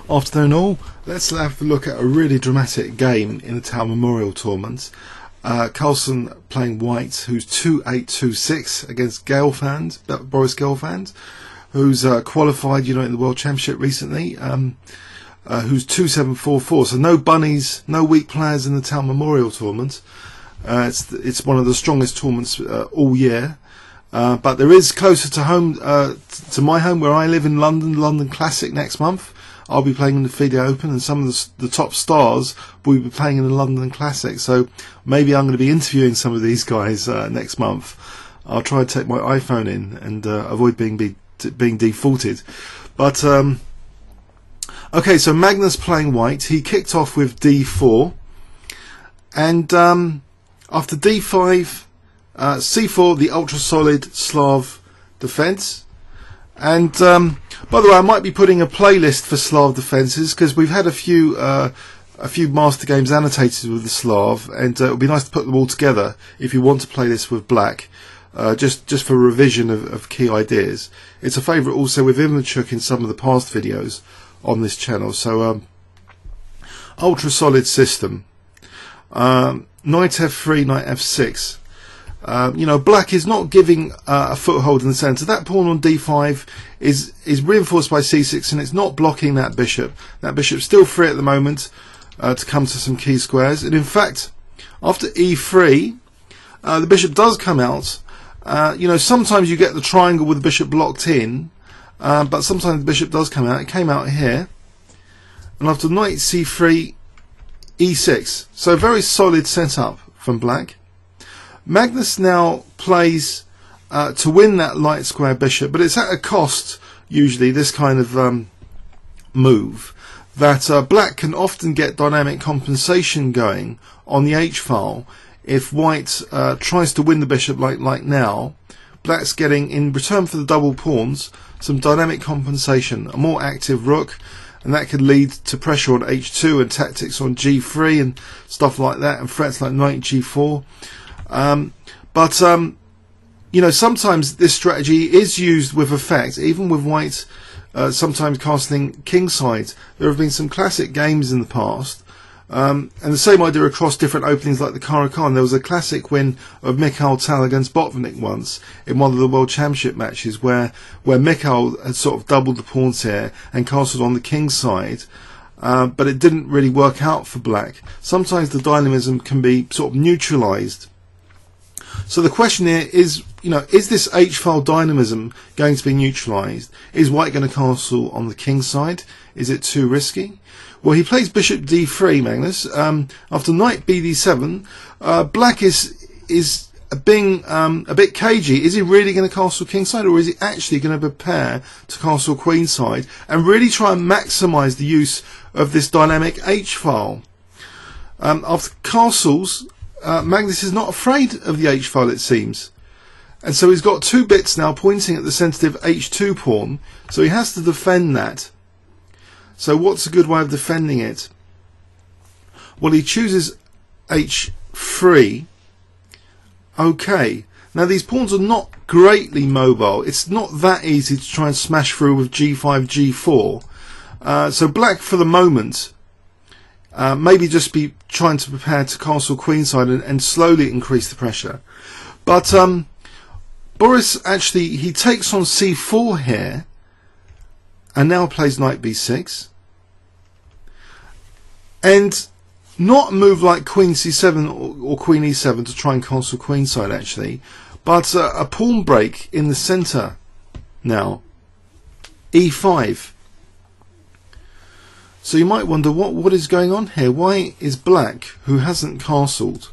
Afternoon all, let's have a look at a really dramatic game in the Town Memorial Tournament. Carlson playing white, who's 2-8-2-6 against Boris Gelfand, who's qualified, in the World Championship recently, who's 2-7-4-4. So no bunnies, no weak players in the Town Memorial Tournament. It's one of the strongest tournaments all year. But there is closer to home, to my home where I live in London Classic next month. I'll be playing in the FIDE Open, and some of the top stars will be playing in the London Classic. So maybe I'm going to be interviewing some of these guys next month. I'll try to take my iPhone in and avoid being defaulted. But okay, so Magnus playing white. He kicked off with D4, and after D5, C4, the ultra solid Slav defense. And by the way, I might be putting a playlist for Slav defenses, because we've had a few master games annotated with the Slav, and it would be nice to put them all together if you want to play this with black, just for revision of key ideas. It's a favourite also with Ivanchuk in some of the past videos on this channel. So ultra solid system. Knight F3, Knight F6. Black is not giving a foothold in the centre. That pawn on D5 is reinforced by C6, and it's not blocking that bishop. That bishop's still free at the moment to come to some key squares. And in fact, after E3, the bishop does come out. Sometimes you get the triangle with the bishop blocked in, but sometimes the bishop does come out. It came out here. And after Knight C3, E6. So very solid setup from black. Magnus now plays to win that light square bishop, but it's at a cost, usually, this kind of move, that black can often get dynamic compensation going on the H-file. If white tries to win the bishop like now, black's getting, in return for the double pawns, some dynamic compensation, a more active rook, and that could lead to pressure on H2 and tactics on G3 and stuff like that, and threats like Knight G4. But sometimes this strategy is used with effect, even with white sometimes castling kingside. There have been some classic games in the past, and the same idea across different openings like the Caro-Kann. There was a classic win of Mikhail Tal against Botvinnik once in one of the World Championship matches where Mikhail had sort of doubled the pawns here and castled on the king's side. But it didn't really work out for black. Sometimes the dynamism can be sort of neutralized. So the question here is, is this H-file dynamism going to be neutralized? Is white going to castle on the king side? Is it too risky? Well, he plays bishop D3, Magnus. After knight BD7, black is being a bit cagey. Is he really going to castle kingside, or is he actually going to prepare to castle queenside and really try and maximize the use of this dynamic H-file? After castles, Magnus is not afraid of the H-file, it seems. And so he's got two bits now pointing at the sensitive H2 pawn, so he has to defend that. So what's a good way of defending it? Well, he chooses H3. Okay, now these pawns are not greatly mobile. It's not that easy to try and smash through with G5, G4. So black, for the moment, maybe just be trying to prepare to castle queenside and slowly increase the pressure. But Boris actually, he takes on C4 here and now plays knight B6. And not a move like queen C7 or queen E7 to try and castle queenside actually, but a pawn break in the centre now. E5. So you might wonder what is going on here. Why is black, who hasn't castled,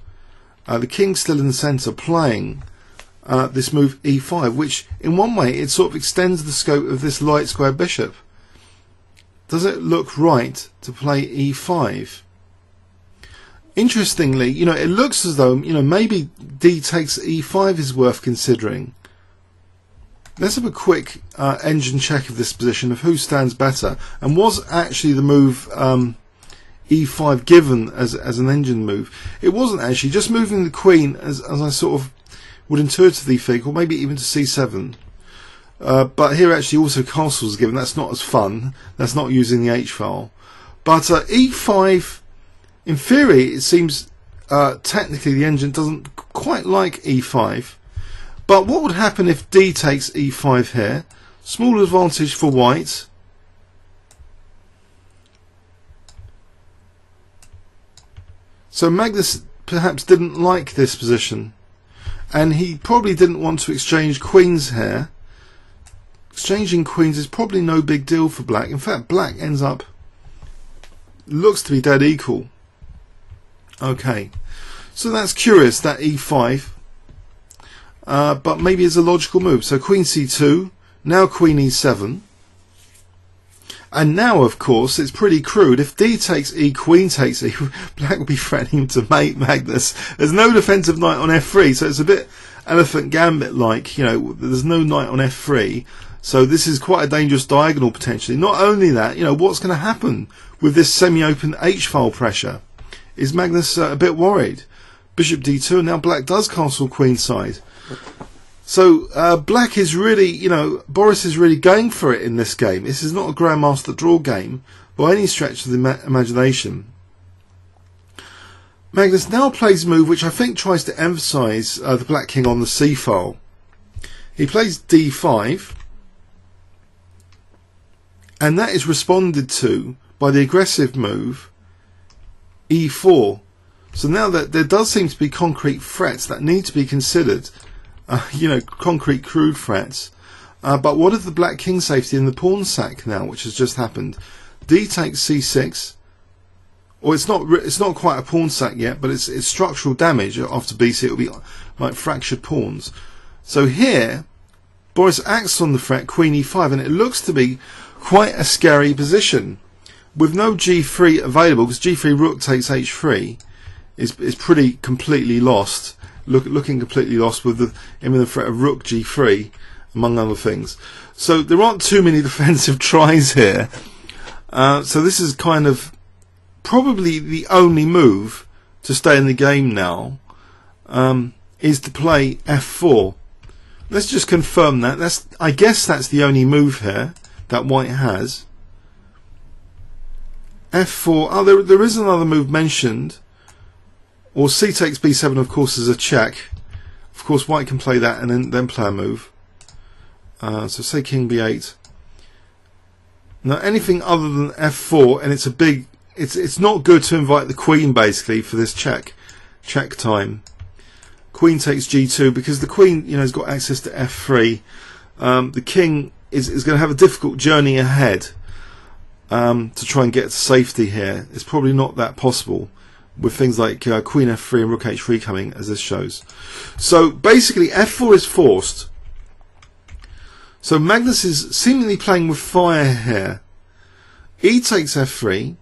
the king's still in the centre, playing this move E5, which in one way it sort of extends the scope of this light square bishop. Does it look right to play E5? Interestingly, it looks as though, maybe D takes E5 is worth considering. Let's have a quick engine check of this position, of who stands better, and was actually the move E5 given as an engine move. It wasn't actually. Just moving the queen, as I sort of would intuitively think, or maybe even to C7. but here actually also castles given. That's not as fun. That's not using the H file. But E5, in theory, it seems technically the engine doesn't quite like E5. But what would happen if D takes E5 here? Small advantage for white. So Magnus perhaps didn't like this position, and he probably didn't want to exchange queens here. Exchanging queens is probably no big deal for black. In fact, black ends up, looks to be dead equal. Okay, so that's curious, that E5, but maybe it's a logical move. So queen C2, now queen E7, and now of course it's pretty crude. If D takes E, queen takes E, black will be threatening to mate Magnus. There's no defensive knight on F3, so it's a bit Elephant Gambit like, you know, there's no knight on F3. So this is quite a dangerous diagonal potentially. Not only that, you know, what's going to happen with this semi-open H-file pressure? Is Magnus a bit worried? Bishop D2, and now black does castle queenside. So black is really, you know, Boris is really going for it in this game. This is not a grandmaster draw game by any stretch of the imagination. Magnus now plays a move which I think tries to emphasise the black king on the C file. He plays D5, and that is responded to by the aggressive move E4. So now that there does seem to be concrete threats that need to be considered, you know, concrete crude threats. But what of the black king safety in the pawn sack now, which has just happened? D takes C6. Or it's not quite a pawn sack yet, but it's structural damage. After BC it will be like fractured pawns. So here Boris acts on the threat queen E5, and it looks to be quite a scary position with no G3 available, because G3 rook takes H3 is pretty completely lost. Looking completely lost with the threat of rook G3, among other things. So there aren't too many defensive tries here. So this is kind of probably the only move to stay in the game now, is to play F4. Let's just confirm that. I guess that's the only move here that white has. F4. Oh, there is another move mentioned. Or C takes B7, of course, is a check. Of course, white can play that and then play a move. So say King B8. Now, anything other than F4, and it's a big. It's not good to invite the queen basically for this check time. Queen takes G2 because the queen, you know, has got access to F3. The king is going to have a difficult journey ahead to try and get to safety here. It's probably not that possible with things like Queen F3 and Rook H3 coming, as this shows. So basically F4 is forced. So Magnus is seemingly playing with fire here. E takes F3.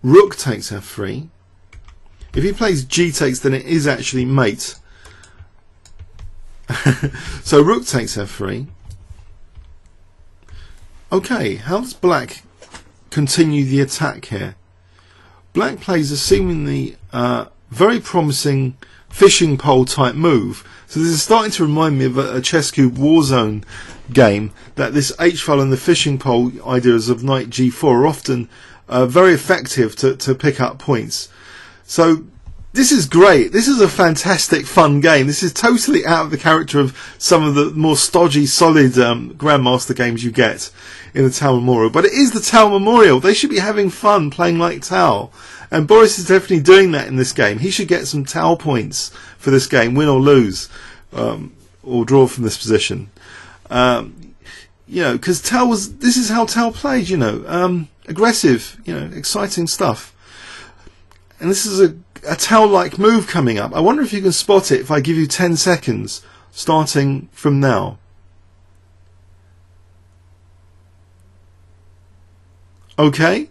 Rook takes F3. If he plays G takes, then it is actually mate. So Rook takes F3. Okay, how does black continue the attack here? Black plays a seemingly very promising fishing pole type move. So this is starting to remind me of a chess cube Warzone game, that this H-file and the fishing pole ideas of knight G4 are often very effective to pick up points. So this is great. This is a fantastic fun game. This is totally out of the character of some of the more stodgy, solid Grandmaster games you get in the Tau Memorial. But it is the Tau Memorial. They should be having fun playing like Tau. And Boris is definitely doing that in this game. He should get some Tau points for this game, win or lose, or draw from this position. You know, because this is how Tau played, you know, aggressive, you know, exciting stuff. And this is a Tau-like move coming up. I wonder if you can spot it if I give you 10 seconds starting from now. Okay.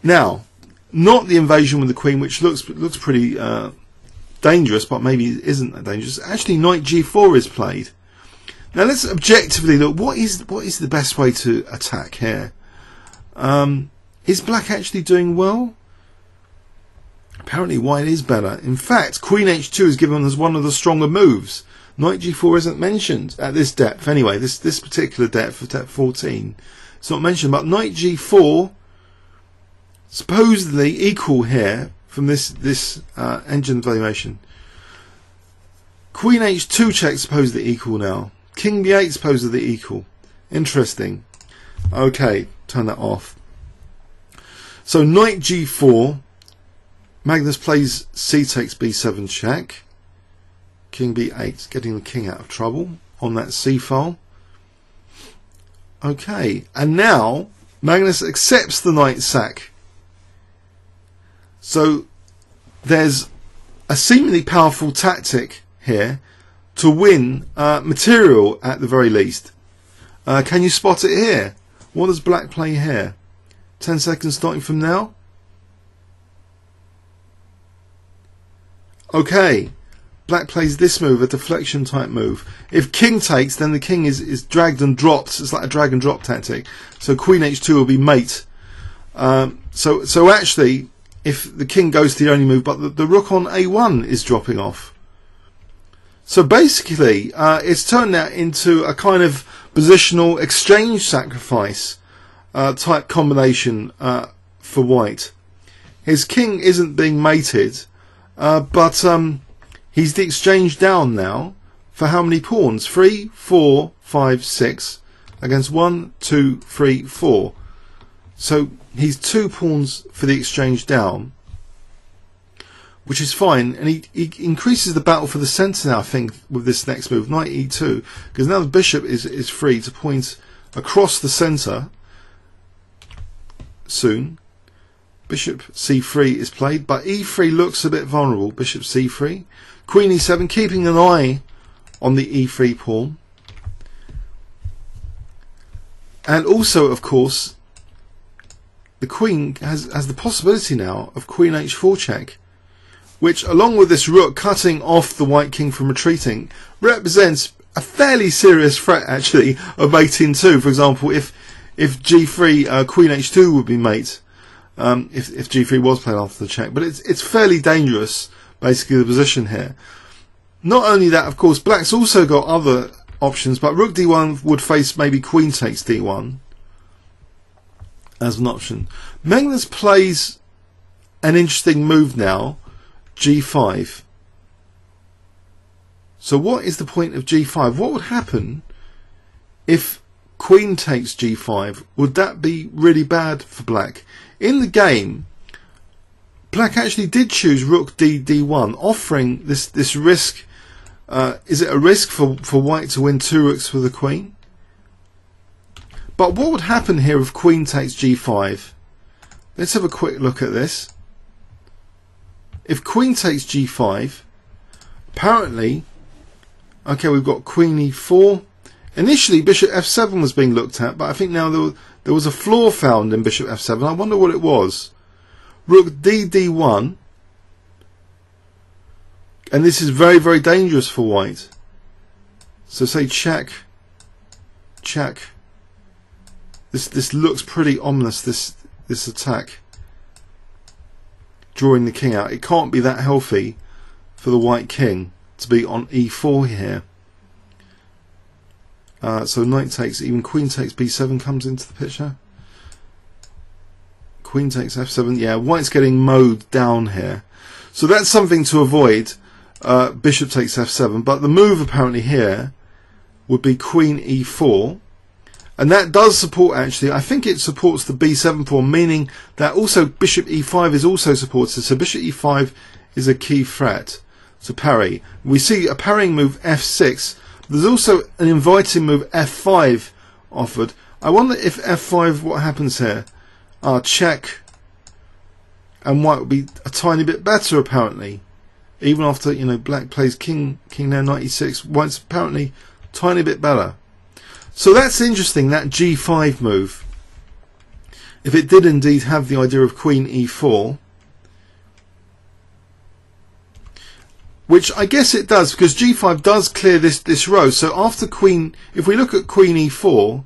Now, not the invasion with the queen, which looks pretty dangerous, but maybe isn't that dangerous. Actually, knight G4 is played. Now let's objectively look. What is the best way to attack here? Is black actually doing well? Apparently white is better. In fact, Queen H2 is given as one of the stronger moves. Knight g4 isn't mentioned at this depth anyway. This particular depth, of depth 14, it's not mentioned. But knight g4 supposedly equal here from this engine evaluation. Queen h2 check supposedly equal now. King b8 supposedly equal. Interesting. Okay, turn that off. So knight g4. Magnus plays c takes b7 check. King b8, getting the king out of trouble on that c file. Okay, and now Magnus accepts the knight sack. So there's a seemingly powerful tactic here to win material at the very least. Can you spot it here? What does black play here? 10 seconds starting from now. Okay, black plays this move, a deflection type move. If king takes, then the king is dragged and dropped. It's like a drag and drop tactic. So queen h2 will be mate. So actually, if the king goes to the only move, but the rook on a1 is dropping off. So basically, it's turned out into a kind of positional exchange sacrifice type combination for white. His king isn't being mated, but he's the exchange down now for how many pawns? 3, 4, 5, 6 against 1, 2, 3, 4. So he's 2 pawns for the exchange down, which is fine, and he increases the battle for the centre now, I think, with this next move, knight e2, because now the bishop is free to point across the centre soon. Bishop c3 is played, but e3 looks a bit vulnerable. Bishop c3, queen e7, keeping an eye on the e3 pawn, and also, of course, the queen has the possibility now of queen h4 check, which, along with this rook cutting off the white king from retreating, represents a fairly serious threat actually of mating too. For example, if g3, queen h2 would be mate, if g3 was played after the check. But it's fairly dangerous, basically, the position here. Not only that, of course, black's also got other options, but rook d1 would face maybe queen takes d1 as an option. Magnus plays an interesting move now, g5. So what is the point of g5? What would happen if queen takes g5? Would that be really bad for black? In the game, black actually did choose rook d1, offering this risk. Is it a risk for white to win 2 rooks with a queen? But what would happen here if queen takes g5? Let's have a quick look at this. If queen takes g5, apparently, okay, we've got queen e4. Initially, bishop f7 was being looked at, but I think now there was a flaw found in bishop f7. I wonder what it was. Rook d1, and this is very, very dangerous for white. So say check, check. This looks pretty ominous, this attack. Drawing the king out. It can't be that healthy for the white king to be on e4 here. So knight takes, even queen takes b7 comes into the picture. Queen takes f7. Yeah, white's getting mowed down here. So that's something to avoid. Bishop takes f7. But the move apparently here would be queen e4. And that does support, actually, I think it supports the b7 pawn, meaning that also bishop e5 is also supported. So bishop e5 is a key threat to parry. We see a parrying move f6. There's also an inviting move f5 offered. I wonder if f5, what happens here? Check. And white would be a tiny bit better, apparently. Even after, you know, black plays king now, knight e6, white's apparently a tiny bit better. So that's interesting, that g5 move. If it did indeed have the idea of queen e4, which I guess it does, because g5 does clear this row. So after queen, if we look at queen e4,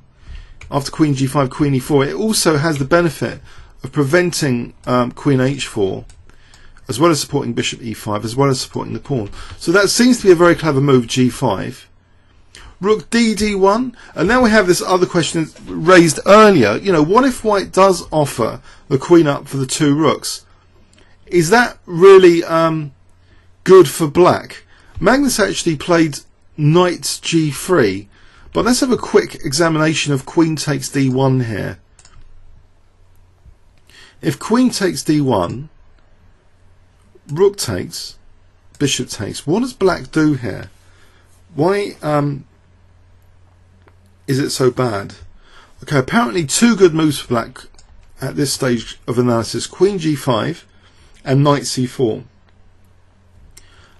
after queen g5, queen e4, it also has the benefit of preventing queen h4 as well as supporting bishop e5, as well as supporting the pawn. So that seems to be a very clever move, g5. Rook d1, and now we have this other question raised earlier. You know, what if white does offer the queen up for the two rooks? Is that really good for black? Magnus actually played knight g3, but let's have a quick examination of queen takes d1 here. If queen takes d1, rook takes, bishop takes, what does black do here? Why is it so bad? Okay, apparently two good moves for black at this stage of analysis: queen g5 and knight c4.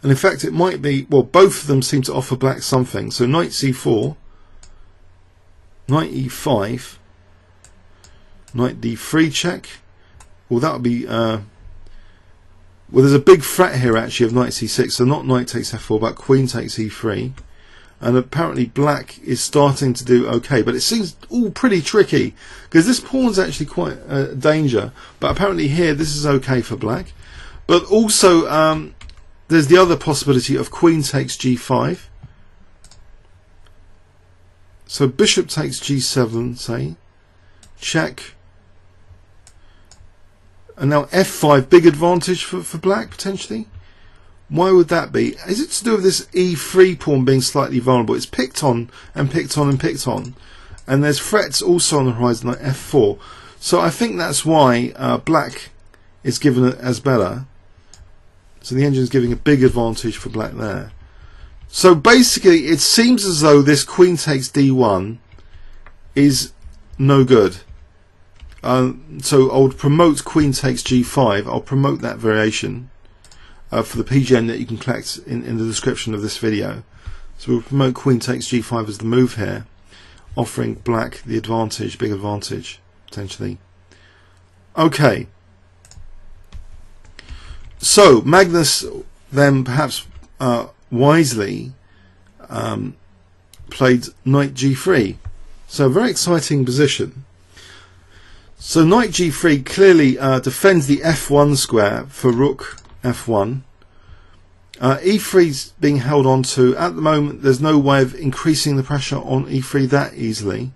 And in fact it might be, well, both of them seem to offer black something. So knight c4, knight e5, knight d3 check. Well, that would be well, there's a big threat here actually of knight c6, so not knight takes f4 but queen takes e3. And apparently black is starting to do okay, but it seems all pretty tricky because this pawn's actually quite a danger, but apparently here this is okay for black. But also there's the other possibility of queen takes g5, so bishop takes g7, say, check, and now f5, big advantage for black potentially. Why would that be? Is it to do with this e3 pawn being slightly vulnerable? It's picked on and picked on and picked on, and there's threats also on the horizon like f4. So I think that's why black is given it as better. So the engine is giving a big advantage for black there. So basically it seems as though this queen takes d1 is no good. So I would promote queen takes g5. I'll promote that variation for the PGN that you can collect in the description of this video. So we'll promote queen takes g5 as the move here, offering black the advantage, big advantage potentially. Okay, so Magnus then perhaps wisely played knight g3, so a very exciting position. So knight g3 clearly defends the f1 square for rook f1. E3 is being held on to. At the moment there's no way of increasing the pressure on e3 that easily.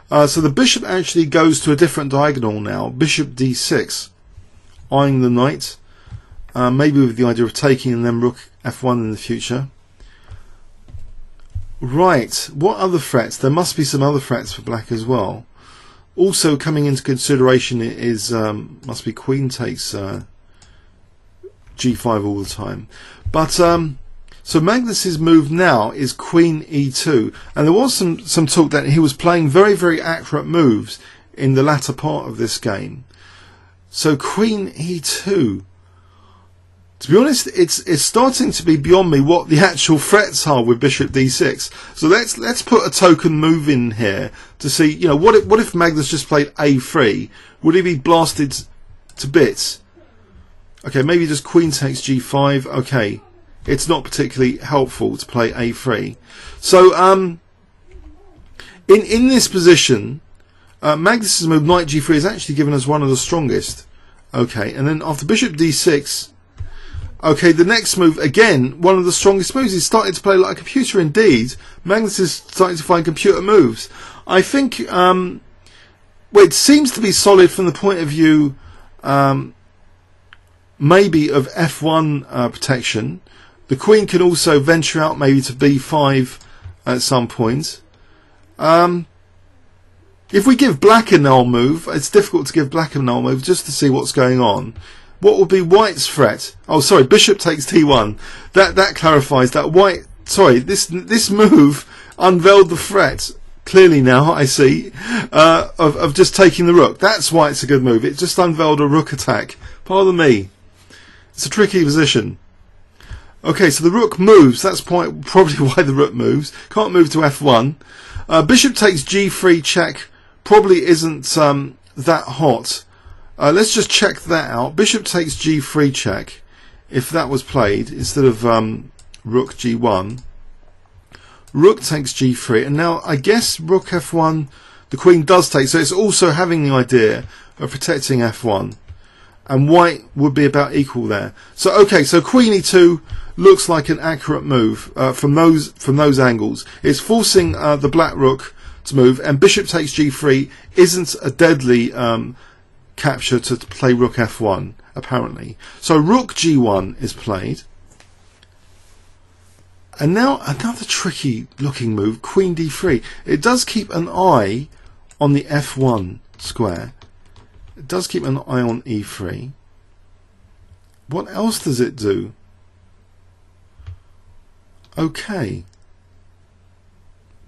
So the bishop actually goes to a different diagonal now, bishop d6, eyeing the knight, maybe with the idea of taking and then rook f1 in the future. Right, what other threats? There must be some other threats for black as well. Also coming into consideration is must be queen takes g5 all the time. But so Magnus's move now is queen e2, and there was some talk that he was playing very accurate moves in the latter part of this game. So queen e2, to be honest, it's starting to be beyond me what the actual threats are with bishop d6. So let's put a token move in here to see, you know, what if Magnus just played a3? Would he be blasted to bits? Okay, maybe just queen takes g5. Okay, it's not particularly helpful to play a3. So in this position, Magnus's move knight g3 is actually given us one of the strongest. Okay, and then after bishop d6, okay, the next move, again, one of the strongest moves. He's starting to play like a computer indeed. Magnus is starting to find computer moves. I think, well, it seems to be solid from the point of view, maybe of f1 protection. The queen can also venture out maybe to b5 at some point. If we give black a null move, it's difficult to give black a null move just to see what's going on. What would be white's threat? Oh, sorry, bishop takes t1. That clarifies that white. Sorry, this move unveiled the threat clearly now. I see of just taking the rook. That's why it's a good move. It just unveiled a rook attack. Pardon me. It's a tricky position. Okay, so the rook moves. That's probably why the rook moves. Can't move to f1. Bishop takes g3 check. Probably isn't that hot. Let's just check that out. Bishop takes g3 check. If that was played instead of rook g1, rook takes g3, and now I guess rook f1, the queen does take. So it's also having the idea of protecting f1. and white would be about equal there. So okay, so queen e2 looks like an accurate move from those angles. It's forcing the black rook to move, and bishop takes g3 isn't a deadly capture to play rook f1 apparently. So rook g1 is played, and now another tricky looking move, queen d3. It does keep an eye on the f1 square. It does keep an eye on e3. What else does it do? Okay,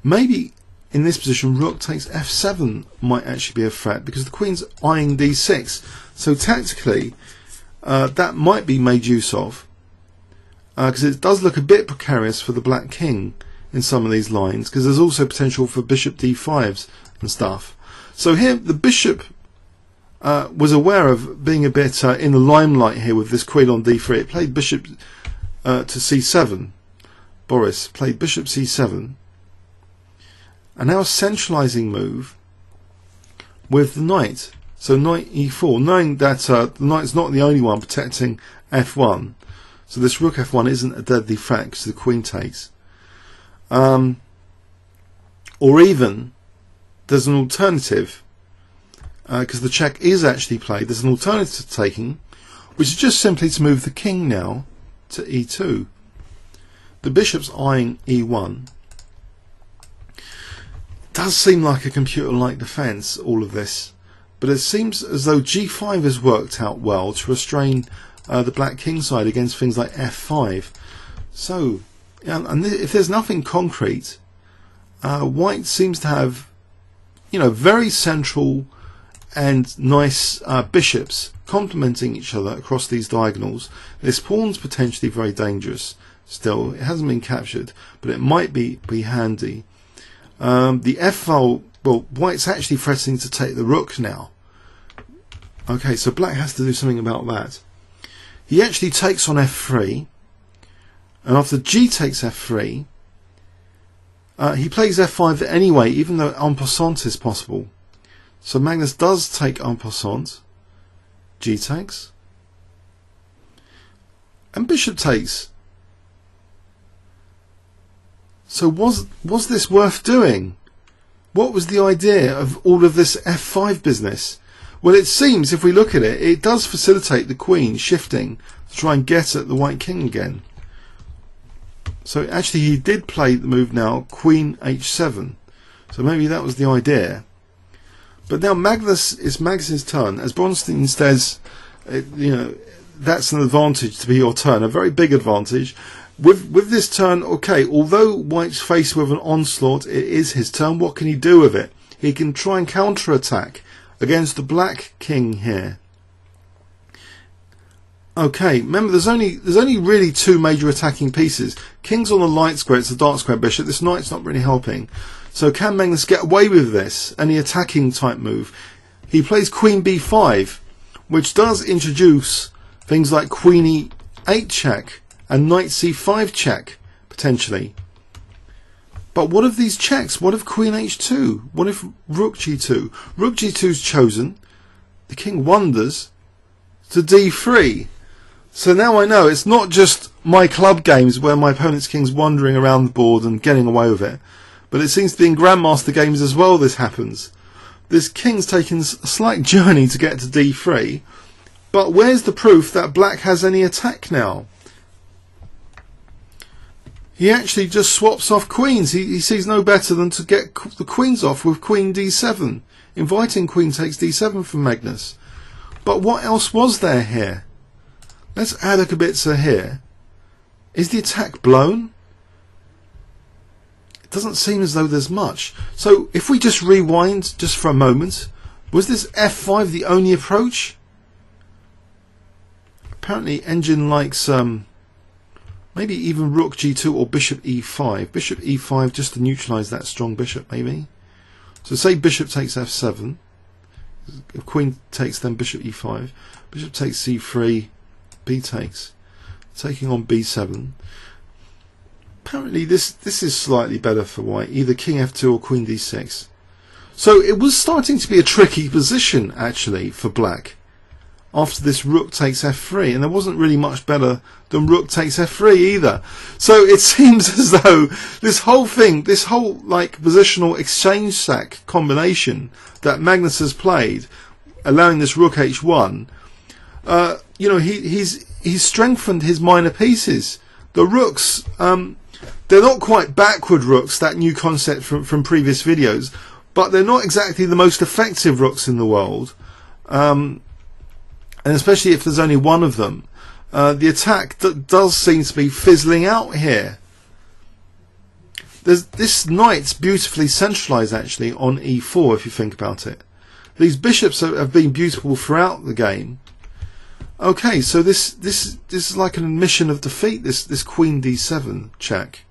maybe in this position rook takes f7 might actually be a threat, because the queen's eyeing d6. So tactically that might be made use of, because it does look a bit precarious for the black king in some of these lines, because there's also potential for bishop d5s and stuff. So here the bishop was aware of being a bit in the limelight here with this queen on d3. It played bishop to c7. Boris played bishop c7, and now a centralizing move with the knight. So knight e4, knowing that the knight's not the only one protecting f1, so this rook f1 isn't a deadly threat because the queen takes. Or even there's an alternative, because the check is actually played. There's an alternative to taking, which is just simply to move the king now to e2. The bishop's eyeing e1. Does seem like a computer-like defence, all of this, but it seems as though g5 has worked out well to restrain the black king side against things like f5. So, and if there's nothing concrete, white seems to have, very central and nice bishops complementing each other across these diagonals. This pawn's potentially very dangerous. Still, it hasn't been captured, but it might be handy. The f-file, well, white's actually threatening to take the rook now. Okay, so black has to do something about that. He actually takes on f3, and after g takes f3, he plays f5 anyway, even though en passant is possible. So Magnus does take en passant, g takes, and bishop takes. So was this worth doing? What was the idea of all of this f5 business? Well, it seems, if we look at it, it does facilitate the queen shifting to try and get at the white king again. So actually he did play the move now, queen h7. So maybe that was the idea. But now it's Magnus's turn. As Bronstein says, that's an advantage to be your turn, a very big advantage. With this turn, okay, although white's faced with an onslaught, it is his turn. What can he do with it? He can try and counter-attack against the black king here. Okay, remember there's only really two major attacking pieces. King's on the light square, it's the dark square bishop. This knight's not really helping. So can Magnus get away with this? Any attacking type move? He plays queen b5, which does introduce things like queen e8 check and knight c5 check, potentially. But what of these checks? What of queen h2? What if rook g2? Rook g2's chosen. The king wanders to d3. So now I know it's not just my club games where my opponent's king's wandering around the board and getting away with it, but it seems to be in grandmaster games as well this happens. This king's taken a slight journey to get to d3, but where's the proof that black has any attack now? He actually just swaps off queens. He sees no better than to get the queens off with queen d7, inviting queen takes d7 from Magnus. But what else was there here? Let's add a bit here. Is the attack blown? It doesn't seem as though there's much. So if we just rewind just for a moment, was this f5 the only approach? Apparently Engine likes maybe even rook g2 or bishop e5. Bishop e5 just to neutralise that strong bishop maybe. So say bishop takes f7. If queen takes then bishop e5. Bishop takes c3. B takes. Taking on b7. Apparently this is slightly better for white. Either king f2 or queen d6. So it was starting to be a tricky position actually for black. after this rook takes f3, and there wasn't really much better than rook takes f3 either. So it seems as though this whole thing, this whole like positional exchange sack combination that Magnus has played, allowing this rook h1, you know, he's strengthened his minor pieces. The rooks, they're not quite backward rooks, that new concept from previous videos, but they're not exactly the most effective rooks in the world. And especially if there's only one of them, the attack does seem to be fizzling out here. This knight's beautifully centralised actually on e4 if you think about it. These bishops have been beautiful throughout the game. Okay, so this is like an admission of defeat, this queen d7 check.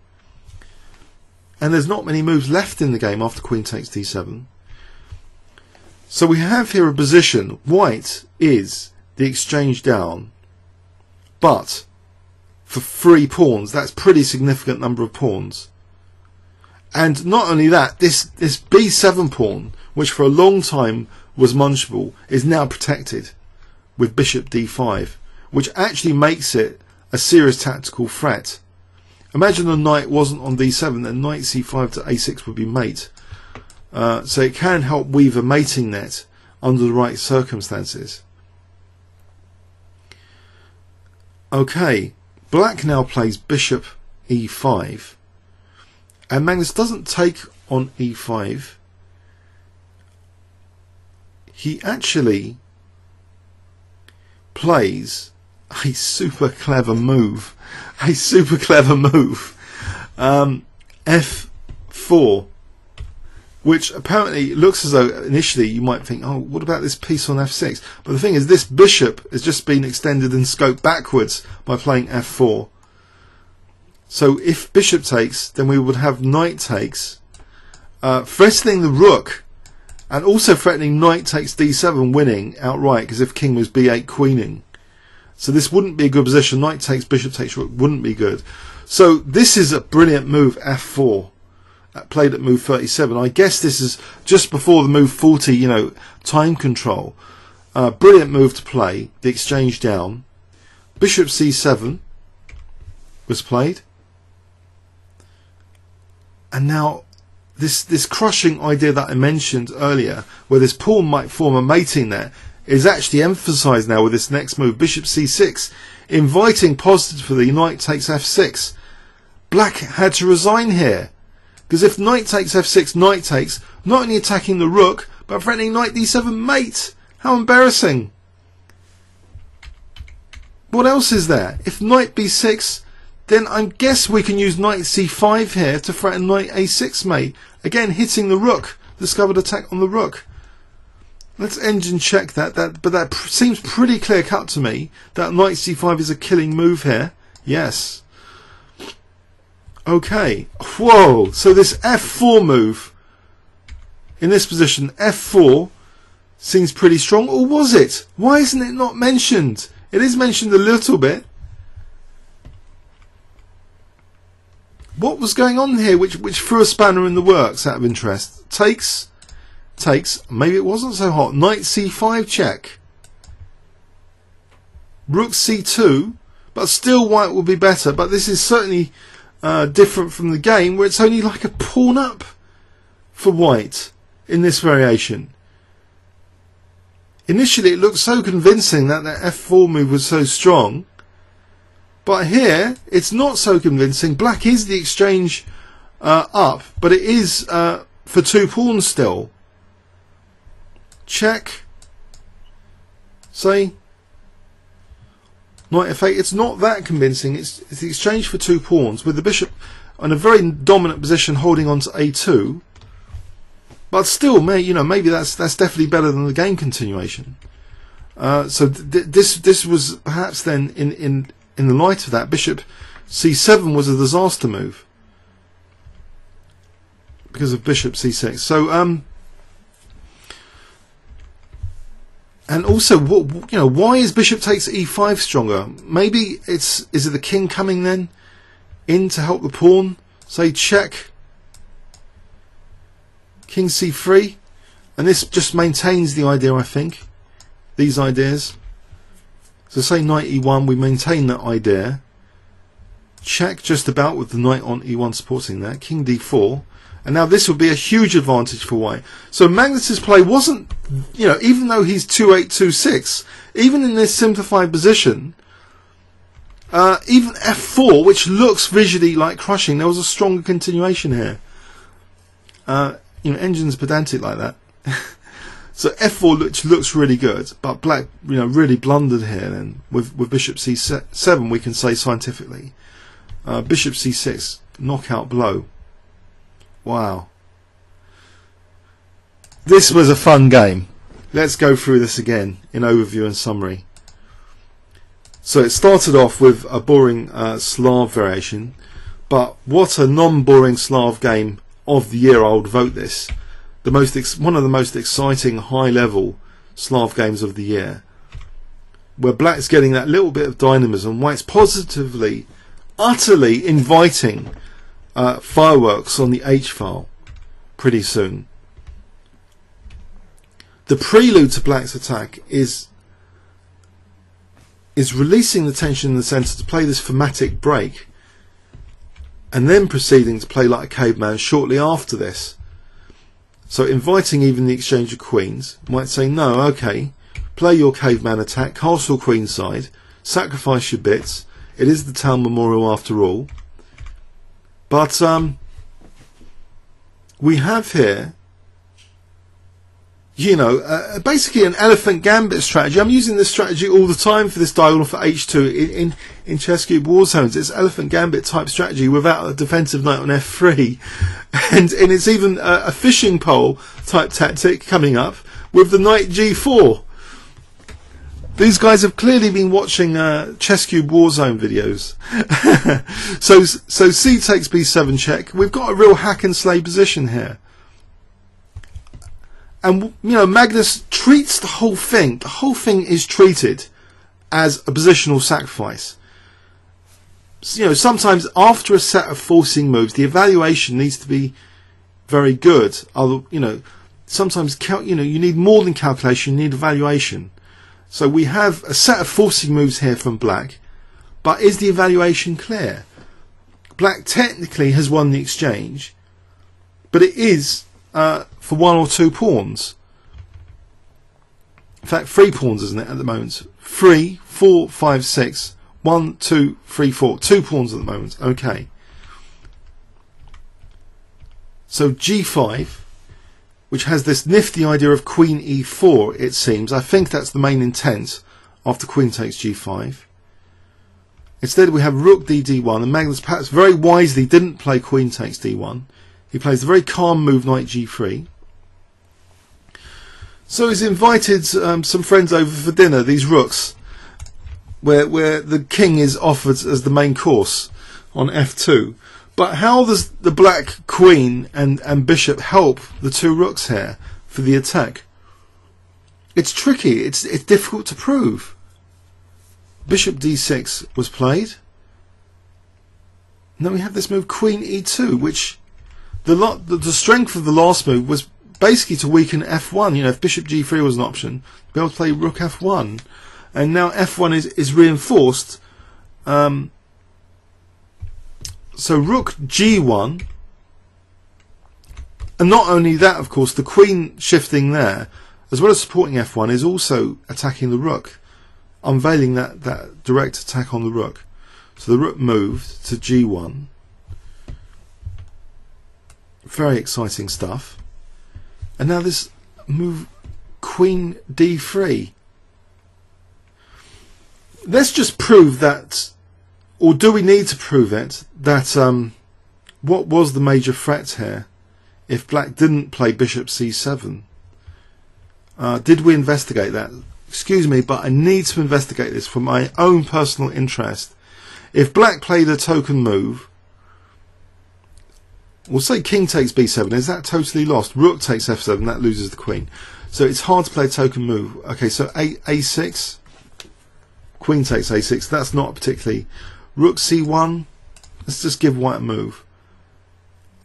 And there's not many moves left in the game after queen takes d7. So we have here a position. White is the exchange down, but for 3 pawns, that's pretty significant number of pawns. And not only that, this b7 pawn, which for a long time was munchable, is now protected with bishop d5, which actually makes it a serious tactical threat. Imagine the knight wasn't on d7, then knight c5 to a6 would be mate. So it can help weave a mating net under the right circumstances. Okay, black now plays bishop e5, and Magnus doesn't take on e5. He actually plays a super clever move. F4, which apparently looks as though initially you might think, oh, what about this piece on f6? But the thing is, this bishop has just been extended and scoped backwards by playing f4. So if bishop takes, then we would have knight takes, threatening the rook, and also threatening knight takes d7 winning outright, because if king was b8 queening. So this wouldn't be a good position. Knight takes, bishop takes, rook wouldn't be good. So this is a brilliant move, f4. Played at move 37. I guess this is just before the move 40, you know, time control. Brilliant move to play, the exchange down. Bishop c7 was played. And now this crushing idea that I mentioned earlier, where this pawn might form a mating net, is actually emphasised now with this next move, bishop c6, inviting positively knight takes f6. Black had to resign here, because if knight takes f6, knight takes, not only attacking the rook, but threatening knight d7 mate. How embarrassing. What else is there? If knight b6, then I guess we can use knight c5 here to threaten knight a6 mate. Again, hitting the rook. Discovered attack on the rook. Let's engine check that. But that seems pretty clear cut to me. That knight c5 is a killing move here. Yes. Okay. Whoa. So this f4 move in this position, f4, seems pretty strong. Or was it? Why isn't it not mentioned? It is mentioned a little bit. What was going on here which threw a spanner in the works out of interest? Takes, maybe it wasn't so hot. Knight c5 check. Rook c2, but still white will be better. But this is certainly different from the game where it's only like a pawn up for white in this variation. Initially it looked so convincing that f4 move was so strong. But here, it's not so convincing. Black is the exchange up, but it is for 2 pawns still. Check. Say. Knight f8. It's not that convincing. It's the exchange for 2 pawns with the bishop in a very dominant position holding on to a2. But still, maybe that's definitely better than the game continuation. So this was perhaps then in the light of that, bishop c7 was a disaster move because of bishop c6. So and also, why is bishop takes e5 stronger? Maybe is it the king coming then in to help the pawn? Say check, king c3, and this just maintains the idea. I think these ideas. So say knight e1, we maintain that idea. Check just about with the knight on e1 supporting that. King d4. And now this would be a huge advantage for white. So Magnus's play wasn't, you know, even though he's 2-8, 2-6, even in this simplified position, even f4, which looks visually like crushing, there was a stronger continuation here. You know, engine's pedantic like that. So f4, which looks really good, but black, you know, really blundered here. Then with bishop c7, we can say scientifically, bishop c6, knockout blow. Wow, this was a fun game. Let's go through this again in overview and summary. So it started off with a boring Slav variation, but what a non-boring Slav game of the year. I would vote this one of the most exciting high-level Slav games of the year, where black's getting that little bit of dynamism, white's positively, utterly inviting fireworks on the H file pretty soon. The prelude to black's attack is releasing the tension in the centre to play this thematic break, and then proceeding to play like a caveman shortly after this. So inviting even the exchange of queens. Might say, no, okay, play your caveman attack, castle queenside, sacrifice your bits. It is the town memorial after all. But we have here, you know, basically an elephant gambit strategy. I'm using this strategy all the time for this diagonal for h2 in chess cube war zones. It's elephant gambit type strategy without a defensive knight on f3, and it's even a fishing pole type tactic coming up with the knight g4. These guys have clearly been watching chess cube war zone videos. so c takes b7 check. We've got a real hack and slay position here. And, you know, Magnus treats the whole thing is treated as a positional sacrifice. So, you know, sometimes after a set of forcing moves, the evaluation needs to be very good. You know, sometimes, you know, you need more than calculation, you need evaluation. So we have a set of forcing moves here from black, but is the evaluation clear? Black technically has won the exchange, but it is for 1 or 2 pawns. In fact, 3 pawns, isn't it, at the moment? 3, 4, 5, 6, 1, 2, 3, 4. 2 pawns at the moment. Okay. So g5, which has this nifty idea of queen e4, it seems. I think that's the main intent after queen takes g5. Instead we have rook d1, and Magnus perhaps very wisely didn't play queen takes d1. He plays the very calm move knight g3. So he's invited some friends over for dinner, these rooks, where the king is offered as the main course on f2. But how does the black queen and bishop help the 2 rooks here for the attack? It's tricky, it's difficult to prove. Bishop d6 was played. Now we have this move queen e2, which the strength of the last move was basically to weaken f1. You know, if bishop g3 was an option, be able to play rook f1, and now f1 is reinforced. So rook g1, and not only that, of course, the queen shifting there, as well as supporting f1, is also attacking the rook, unveiling that direct attack on the rook. So the rook moved to g1. Very exciting stuff. And now this move queen d3. Let's just prove that, or do we need to prove it, that what was the major threat here if black didn't play bishop c7? Did we investigate that? Excuse me, but I need to investigate this for my own personal interest. If black played a token move, we'll say king takes b7, is that totally lost? Rook takes f7, that loses the queen. So it's hard to play a token move. Okay, so a6, queen takes a6, that's not particularly. Rook c1, let's just give white a move.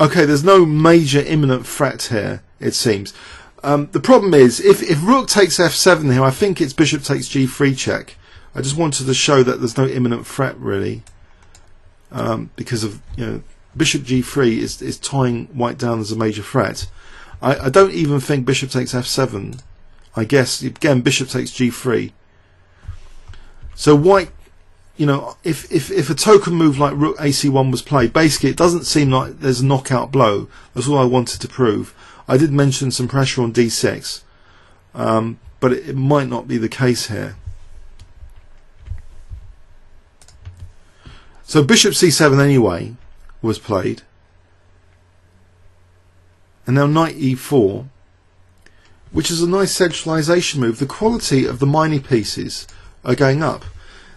Okay, there's no major imminent threat here, it seems. The problem is, if rook takes f7 here, I think it's bishop takes g3 check. I just wanted to show that there's no imminent threat really, because of, you know, bishop g3 is tying white down as a major threat. I don't even think bishop takes f7. I guess again bishop takes g3. So white, you know, if a token move like rook ac1 was played, basically it doesn't seem like there's a knockout blow. That's all I wanted to prove. I did mention some pressure on d6, but it might not be the case here. So bishop c7 anyway was played, and now knight e4, which is a nice centralization move. The quality of the minor pieces are going up.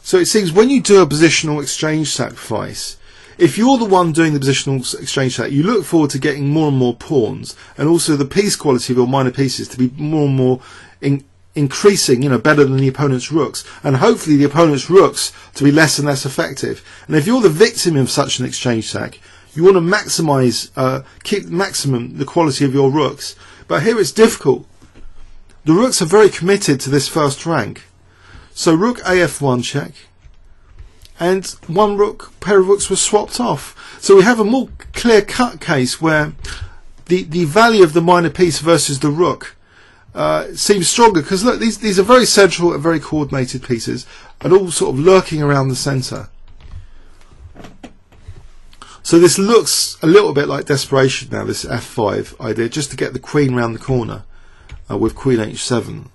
So it seems when you do a positional exchange sacrifice, if you're the one doing the positional exchange sacrifice, you look forward to getting more and more pawns, and also the piece quality of your minor pieces to be more and more increasing, you know, better than the opponent's rooks, and hopefully the opponent's rooks to be less and less effective. And if you're the victim of such an exchange sac, you want to maximize, keep maximum the quality of your rooks. But here it's difficult. The rooks are very committed to this first rank. So rook af1 check, and one pair of rooks was swapped off. So we have a more clear-cut case where the value of the minor piece versus the rook seems stronger, because look, these are very central and very coordinated pieces, and all sort of lurking around the centre. So this looks a little bit like desperation now, this f5 idea, just to get the queen round the corner with queen h7.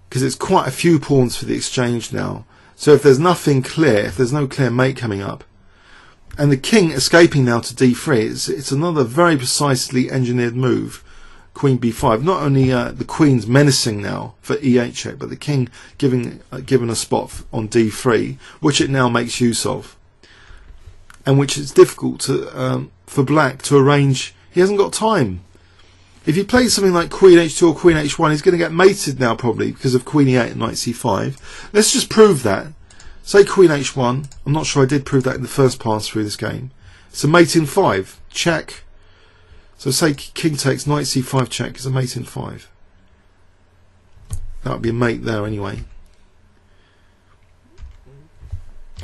Because it's quite a few pawns for the exchange now. So if there's nothing clear, if there's no clear mate coming up, and the king escaping now to d3, it's another very precisely engineered move. Queen b5. Not only the queen's menacing now for e8 check, but the king given a spot on d3, which it now makes use of, and which is difficult to for black to arrange. He hasn't got time. If he plays something like queen h2 or queen h1, he's going to get mated now probably because of queen e8 and knight c5. Let's just prove that. Say queen h1. I'm not sure I did prove that in the first pass through this game. It's a mate in 5. Check. So say king takes knight c5 check. It's a mate in 5. That would be a mate there anyway.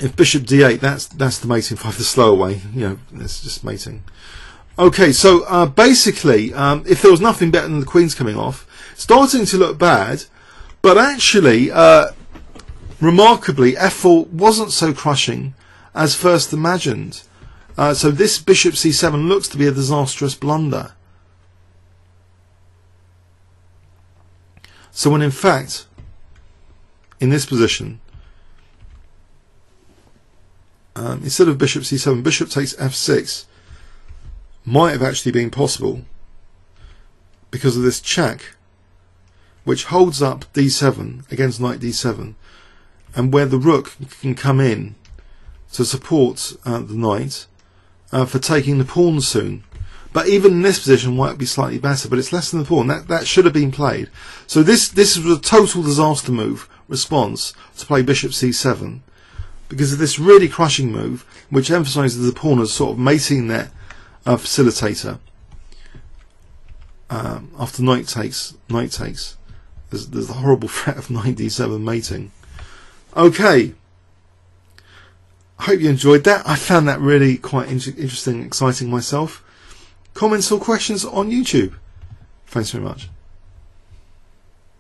If bishop d8, that's the mate in 5, the slower way. You know, it's just mating. Okay, so basically, if there was nothing better than the queens coming off, starting to look bad, but actually, remarkably, f4 wasn't so crushing as first imagined. So this bishop c7 looks to be a disastrous blunder. So when in fact, in this position, instead of bishop c7, bishop takes f6, might have actually been possible because of this check, which holds up d7 against knight d7, and where the rook can come in to support the knight for taking the pawn soon. But even in this position, white would be slightly better, but it's less than the pawn. That should have been played. So this was a total disaster move response to play bishop c7 because of this really crushing move, which emphasises the pawn as sort of mating net facilitator. After knight takes, there's the horrible threat of knight d7 mating. Okay, I hope you enjoyed that. I found that really quite interesting and exciting myself. Comments or questions on YouTube? Thanks very much.